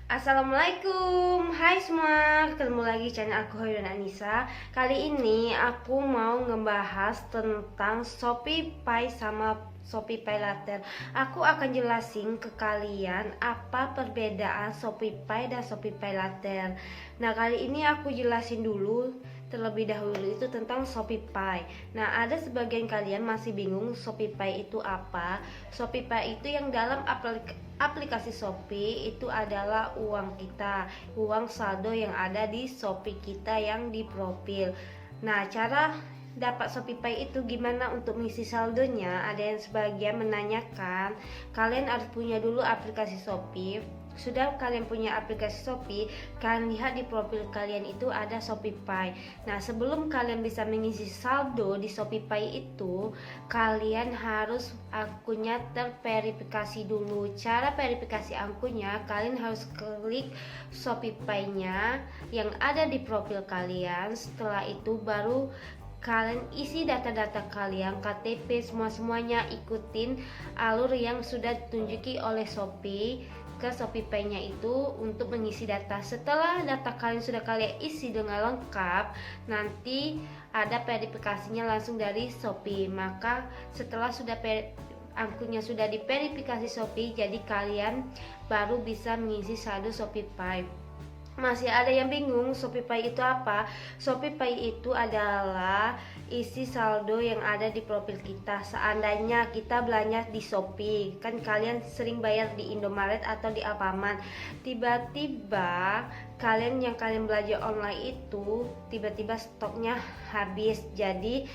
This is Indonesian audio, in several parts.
Assalamualaikum, hai semua, ketemu lagi channel aku Hoyrun Anissa. Kali ini aku mau ngebahas tentang ShopeePay sama ShopeePay Later. Aku akan jelasin ke kalian apa perbedaan ShopeePay dan ShopeePay Later. Nah, kali ini aku jelasin dulu terlebih dahulu itu tentang ShopeePay. Nah, ada sebagian kalian masih bingung ShopeePay itu apa. ShopeePay itu yang dalam aplikasi Shopee itu adalah uang kita, uang saldo yang ada di Shopee kita yang di profil. Nah, cara dapat ShopeePay itu gimana untuk mengisi saldonya? Ada yang sebagian menanyakan, kalian harus punya dulu aplikasi Shopee. Sudah kalian punya aplikasi Shopee, kalian lihat di profil kalian itu ada ShopeePay. Nah, sebelum kalian bisa mengisi saldo di ShopeePay itu, kalian harus akunnya terverifikasi dulu. Cara verifikasi akunnya, kalian harus klik ShopeePay-nya yang ada di profil kalian. Setelah itu baru kalian isi data-data kalian, KTP, semuanya ikutin alur yang sudah ditunjuki oleh Shopee ke ShopeePay-nya itu untuk mengisi data. Setelah data kalian sudah kalian isi dengan lengkap, nanti ada verifikasinya langsung dari Shopee. Maka setelah akunnya sudah diverifikasi Shopee, jadi kalian baru bisa mengisi saldo ShopeePay. Masih ada yang bingung ShopeePay itu apa? ShopeePay itu adalah isi saldo yang ada di profil kita. Seandainya kita belanja di Shopee, kan kalian sering bayar di Indomaret atau di Alfamart. Tiba-tiba kalian belanja online itu tiba-tiba stoknya habis. Jadi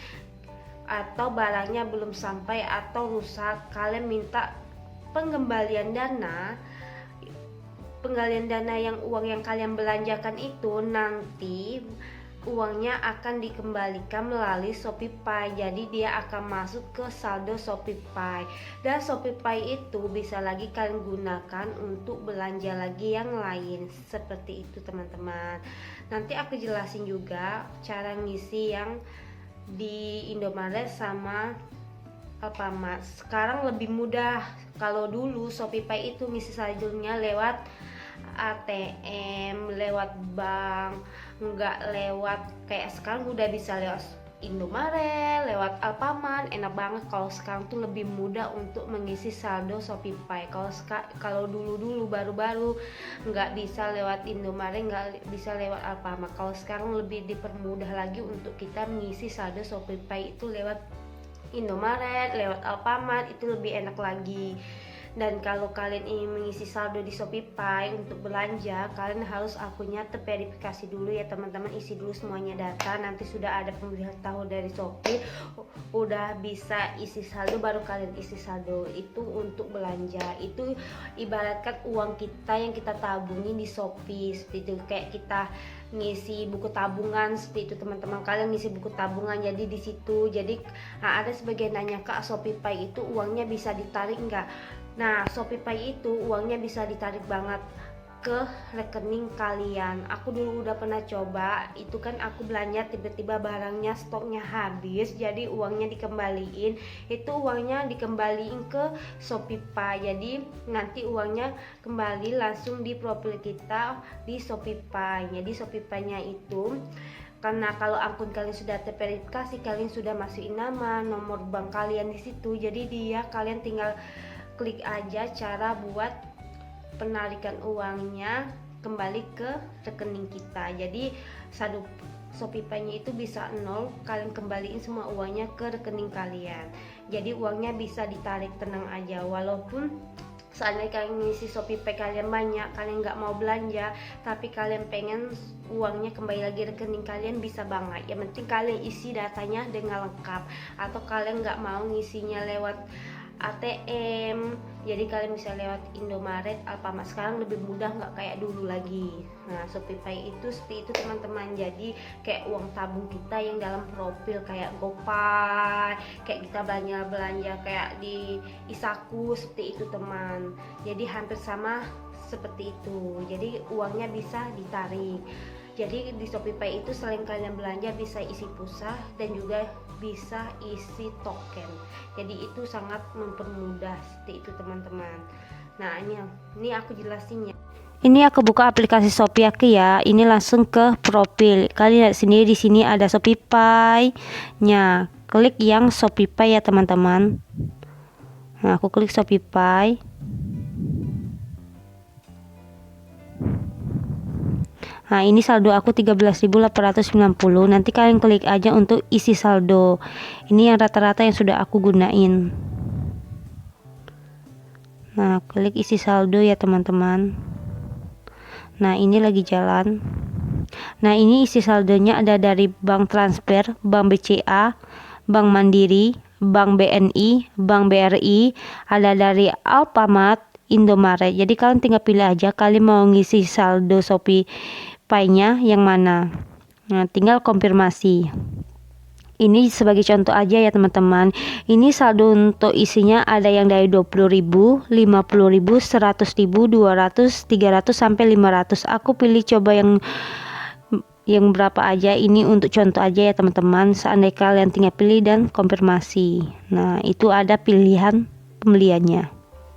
atau barangnya belum sampai atau rusak, kalian minta pengembalian dana yang uang yang kalian belanjakan itu nanti uangnya akan dikembalikan melalui ShopeePay. Jadi dia akan masuk ke saldo ShopeePay. Dan ShopeePay itu bisa lagi kalian gunakan untuk belanja lagi yang lain. Seperti itu teman-teman. Nanti aku jelasin juga cara ngisi yang di Indomaret sama Alfamart. Sekarang lebih mudah. Kalau dulu ShopeePay itu ngisi saldonya lewat ATM, lewat bank, nggak lewat kayak sekarang udah bisa lewat Indomaret, lewat Alfamart. Enak banget kalau sekarang tuh lebih mudah untuk mengisi saldo ShopeePay. Kalau dulu baru-baru nggak bisa lewat Indomaret, nggak bisa lewat Alfamart. Kalau sekarang lebih dipermudah lagi untuk kita mengisi saldo ShopeePay itu lewat Indomaret, lewat Alfamart, itu lebih enak lagi. Dan kalau kalian ingin mengisi saldo di ShopeePay untuk belanja, kalian harus akunnya terverifikasi dulu ya teman-teman. Isi dulu semuanya data, nanti sudah ada pemberitahu dari Shopee udah bisa isi saldo, baru kalian isi saldo. Itu untuk belanja, itu ibaratkan uang kita yang kita tabungin di Shopee. Seperti itu, kayak kita ngisi buku tabungan. Seperti itu teman-teman, kalian ngisi buku tabungan jadi di situ. Jadi ada sebagian nanya, Kak, ShopeePay itu uangnya bisa ditarik enggak? Nah, ShopeePay itu uangnya bisa ditarik banget ke rekening kalian. Aku dulu udah pernah coba, itu kan aku belanja tiba-tiba barangnya stoknya habis, jadi uangnya dikembaliin. Itu uangnya dikembaliin ke ShopeePay. Jadi nanti uangnya kembali langsung di profil kita di ShopeePay. Jadi ShopeePay-nya itu karena kalau akun kalian sudah terverifikasi, kalian sudah masukin nama, nomor bank kalian di situ. Jadi kalian tinggal klik aja cara buat penarikan uangnya kembali ke rekening kita. Jadi saldo ShopeePay-nya itu bisa 0, kalian kembaliin semua uangnya ke rekening kalian. Jadi uangnya bisa ditarik, tenang aja. Walaupun seandainya kalian ngisi ShopeePay kalian banyak, kalian nggak mau belanja, tapi kalian pengen uangnya kembali lagi rekening kalian, bisa banget. Yang penting kalian isi datanya dengan lengkap. Atau kalian nggak mau ngisinya lewat ATM, jadi kalian bisa lewat Indomaret, Alfamart. Sekarang lebih mudah, nggak kayak dulu lagi. Nah, ShopeePay itu seperti itu teman-teman. Jadi kayak uang tabung kita yang dalam profil, kayak GoPay, kayak kita belanja kayak di Isaku, seperti itu teman. Jadi hampir sama seperti itu. Jadi uangnya bisa ditarik. Jadi di ShopeePay itu selain kalian belanja bisa isi pulsa dan juga bisa isi token. Jadi itu sangat mempermudah seperti itu teman-teman. Nah, ini aku jelasinnya. Ini aku buka aplikasi Shopee aku ya. Ini langsung ke profil. Kalian lihat sini, di sini ada Shopee-nya. Klik yang Shopee ya teman-teman. Nah, aku klik Shopee. Nah, ini saldo aku 13.890. Nanti kalian klik aja untuk isi saldo. Ini yang rata-rata yang sudah aku gunain. Nah, klik isi saldo ya teman-teman. Nah, ini lagi jalan. Nah, ini isi saldonya ada dari Bank Transfer, Bank BCA, Bank Mandiri, Bank BNI, Bank BRI, ada dari Alfamart, Indomaret. Jadi kalian tinggal pilih aja kalian mau ngisi saldo Shopee Pay-nya yang mana. Nah, tinggal konfirmasi. Ini sebagai contoh aja ya teman-teman. Ini saldo untuk isinya ada yang dari 20.000, 50.000, 100.000, 200, 300 sampai 500. Aku pilih coba yang berapa aja. Ini untuk contoh aja ya teman-teman. Seandainya kalian tinggal pilih dan konfirmasi. Nah, itu ada pilihan pembeliannya.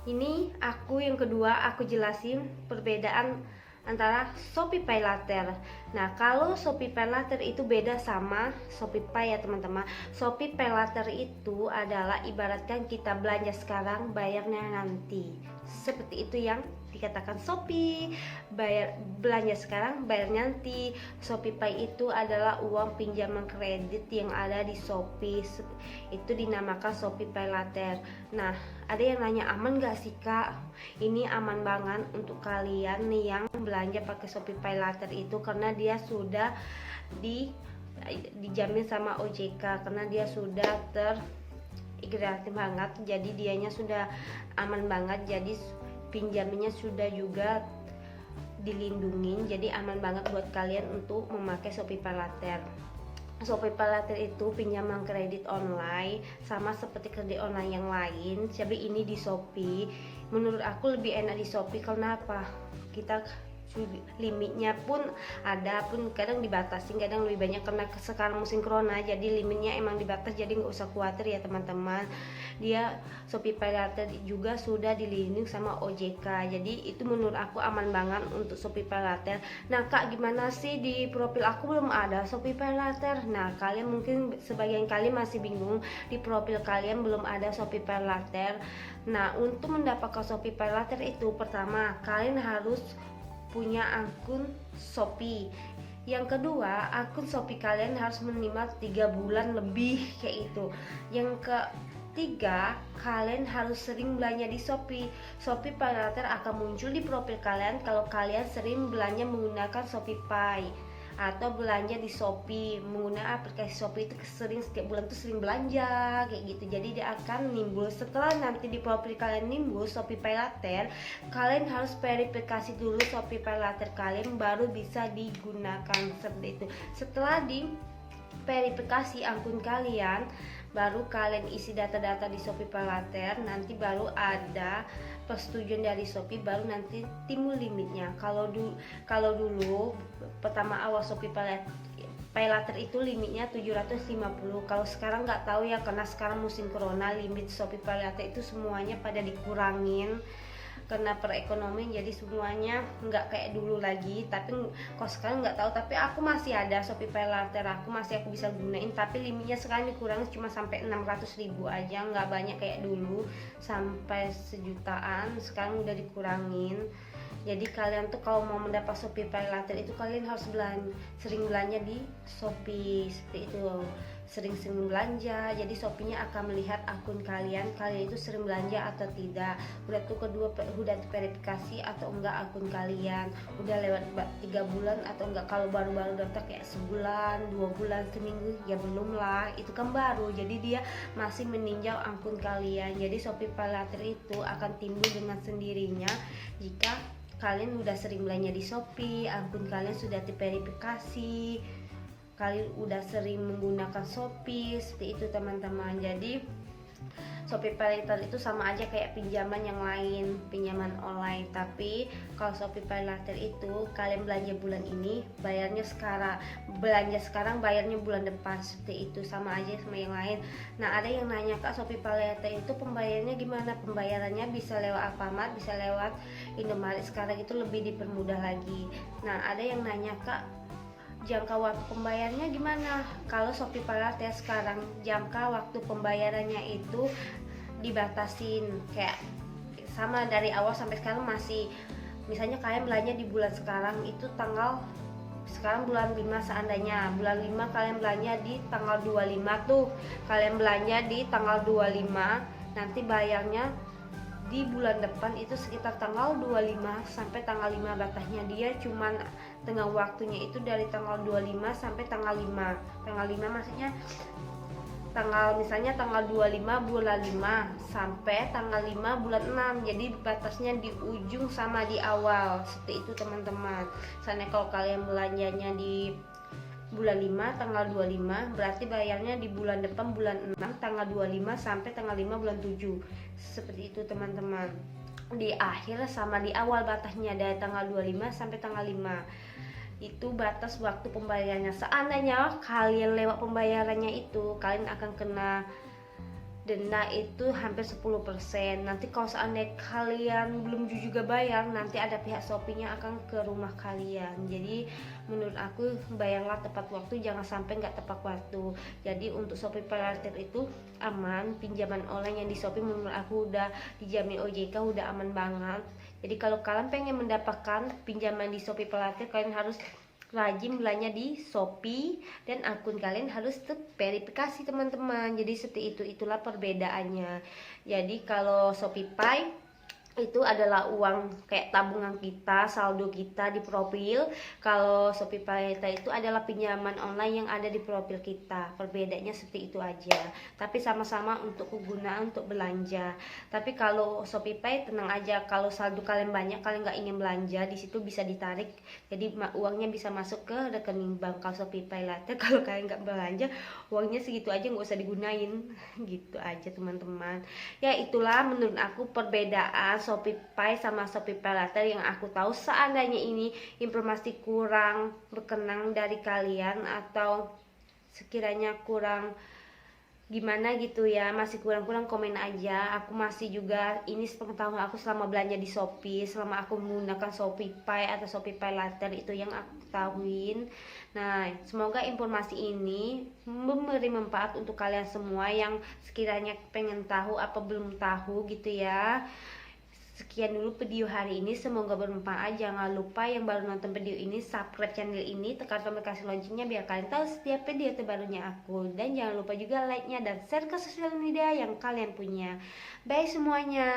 Ini aku yang kedua, aku jelasin perbedaan antara Shopee Pay Later. Nah, kalau Shopee Pay Later itu beda sama Shopee Pay ya teman-teman. Shopee Pay Later itu adalah ibaratkan kita belanja sekarang, bayarnya nanti. Seperti itu yang dikatakan Shopee, belanja sekarang, bayar nanti. Shopee Pay itu adalah uang pinjaman kredit yang ada di Shopee. Itu dinamakan Shopee Pay Later. Nah, ada yang nanya aman gak sih kak? Ini aman banget untuk kalian nih yang belanja pakai Shopee Pay Later itu, karena dia sudah dijamin sama OJK, karena dia sudah terintegrasi banget, jadi dianya sudah aman banget, jadi pinjamannya sudah juga dilindungi, jadi aman banget buat kalian untuk memakai Shopee Pay Later. Shopee Pay Later itu pinjaman kredit online sama seperti kredit online yang lain, tapi ini di Shopee. Menurut aku lebih enak di Shopee karena apa? Kita limitnya pun ada, pun kadang dibatasi, kadang lebih banyak karena sekarang musim corona, jadi limitnya emang dibatas, jadi nggak usah khawatir ya teman-teman. Dia Shopee Pay Later juga sudah dilindungi sama OJK, jadi itu menurut aku aman banget untuk Shopee Pay Later. Nah kak, gimana sih di profil aku belum ada Shopee Pay Later? Nah, kalian mungkin sebagian kalian masih bingung, di profil kalian belum ada Shopee Pay Later. Nah, untuk mendapatkan Shopee Pay Later itu pertama kalian harus punya akun Shopee. Yang kedua, akun Shopee kalian harus minimal 3 bulan lebih kayak itu. Yang ketiga, kalian harus sering belanja di Shopee. Shopee Pay Later akan muncul di profil kalian kalau kalian sering belanja menggunakan Shopee Pay atau belanja di Shopee menggunakan aplikasi Shopee. Itu sering, setiap bulan tuh sering belanja kayak gitu, jadi dia akan nimbul. Setelah nanti di profil kalian nimbul Shopee Pay Later, kalian harus verifikasi dulu Shopee Pay Later kalian baru bisa digunakan seperti itu. Setelah di verifikasi akun kalian, baru kalian isi data-data di Shopee Pay Later, nanti baru ada persetujuan dari Shopee, baru nanti timbul limitnya. Kalau dulu pertama awal Shopee Pay Later itu limitnya 750. Kalau sekarang nggak tahu ya, karena sekarang musim corona, limit Shopee Pay Later itu semuanya pada dikurangin karena perekonomian, jadi semuanya nggak kayak dulu lagi. Tapi kalau sekarang nggak tahu, tapi aku masih ada Shopee Pay Later, aku bisa gunain, tapi limitnya sekarang dikurangi cuma sampai 600.000 aja, nggak banyak kayak dulu sampai 1 jutaan, sekarang udah dikurangin. Jadi kalian tuh kalau mau mendapat Shopee Pay Later itu kalian harus sering belanja di Shopee seperti itu, sering-sering belanja. Jadi Shopee-nya akan melihat akun kalian itu sering belanja atau tidak. Udah tuh kedua, udah verifikasi atau enggak akun kalian, udah lewat 3 bulan atau enggak. Kalau baru-baru daftar kayak sebulan, 2 bulan, seminggu, ya belum lah, itu kan baru, jadi dia masih meninjau akun kalian. Jadi Shopee Pay Later itu akan timbul dengan sendirinya jika kalian udah sering belanja di Shopee, akun kalian sudah diverifikasi, kalian udah sering menggunakan Shopee, seperti itu teman-teman. Jadi Shopee PayLater itu sama aja kayak pinjaman yang lain, pinjaman online. Tapi kalau Shopee PayLater itu kalian belanja bulan ini, bayarnya sekarang, belanja sekarang bayarnya bulan depan, seperti itu, sama aja sama yang lain. Nah, ada yang nanya, Kak, Shopee PayLater itu pembayarannya gimana? Pembayarannya bisa lewat Alfamart, bisa lewat Indomaret. Sekarang itu lebih dipermudah lagi. Nah, ada yang nanya, Kak, jangka waktu pembayarannya gimana? Kalau Shopee PayLater sekarang jangka waktu pembayarannya itu dibatasin, kayak sama dari awal sampai sekarang masih, misalnya kalian belanja di bulan sekarang itu tanggal, sekarang bulan 5, seandainya bulan 5 kalian belanja di tanggal 25 tuh, kalian belanja di tanggal 25, nanti bayarnya di bulan depan itu sekitar tanggal 25 sampai tanggal 5, batasnya dia cuman tengah waktunya itu dari tanggal 25 sampai tanggal 5. Tanggal 5 maksudnya tanggal, misalnya tanggal 25 bulan 5 sampai tanggal 5 bulan 6. Jadi batasnya di ujung sama di awal, seperti itu teman-teman. Misalnya kalau kalian belanjanya di bulan 5 tanggal 25, berarti bayarnya di bulan depan bulan 6 tanggal 25 sampai tanggal 5 bulan 7. Seperti itu teman-teman. Di akhir sama di awal batasnya dari tanggal 25 sampai tanggal 5. Itu batas waktu pembayarannya. Seandainya kalian lewat pembayarannya itu, kalian akan kena denda itu hampir 10%. Nanti kalau seandainya kalian belum juga bayar, nanti ada pihak Shopee-nya akan ke rumah kalian. Jadi menurut aku bayarlah tepat waktu, jangan sampai nggak tepat waktu. Jadi untuk Shopee PayLater itu aman, pinjaman online yang di Shopee menurut aku udah dijamin OJK, udah aman banget. Jadi kalau kalian pengen mendapatkan pinjaman di Shopee PayLater, kalian harus rajin belanja di Shopee dan akun kalian harus terverifikasi teman-teman. Jadi seperti itulah perbedaannya. Jadi kalau Shopee Pay itu adalah uang kayak tabungan kita, saldo kita di profil. Kalau Shopee PayLater itu adalah pinjaman online yang ada di profil kita. Perbedaannya seperti itu aja. Tapi sama-sama untuk kegunaan untuk belanja. Tapi kalau Shopee Pay tenang aja, kalau saldo kalian banyak, kalian nggak ingin belanja, di situ bisa ditarik. Jadi uangnya bisa masuk ke rekening bank. Kalau Shopee PayLater kalau kalian nggak belanja, uangnya segitu aja nggak usah digunain. Gitu aja teman-teman. Ya itulah menurut aku perbedaan Shopee Pay sama Shopee PayLater yang aku tahu. Seandainya ini informasi kurang berkenan dari kalian atau sekiranya kurang gimana gitu ya, masih kurang-kurang, komen aja. Aku masih juga, ini sepengetahuan aku selama belanja di Shopee, selama aku menggunakan Shopee Pay atau Shopee PayLater, itu yang aku ketahuin. Nah, semoga informasi ini memberi manfaat untuk kalian semua yang sekiranya pengen tahu apa belum tahu gitu ya. Sekian dulu video hari ini, semoga bermanfaat. Jangan lupa yang baru nonton video ini, subscribe channel ini, tekan tombol kasih loncengnya biar kalian tahu setiap video terbarunya aku. Dan jangan lupa juga like-nya dan share ke sosial media yang kalian punya. Bye semuanya.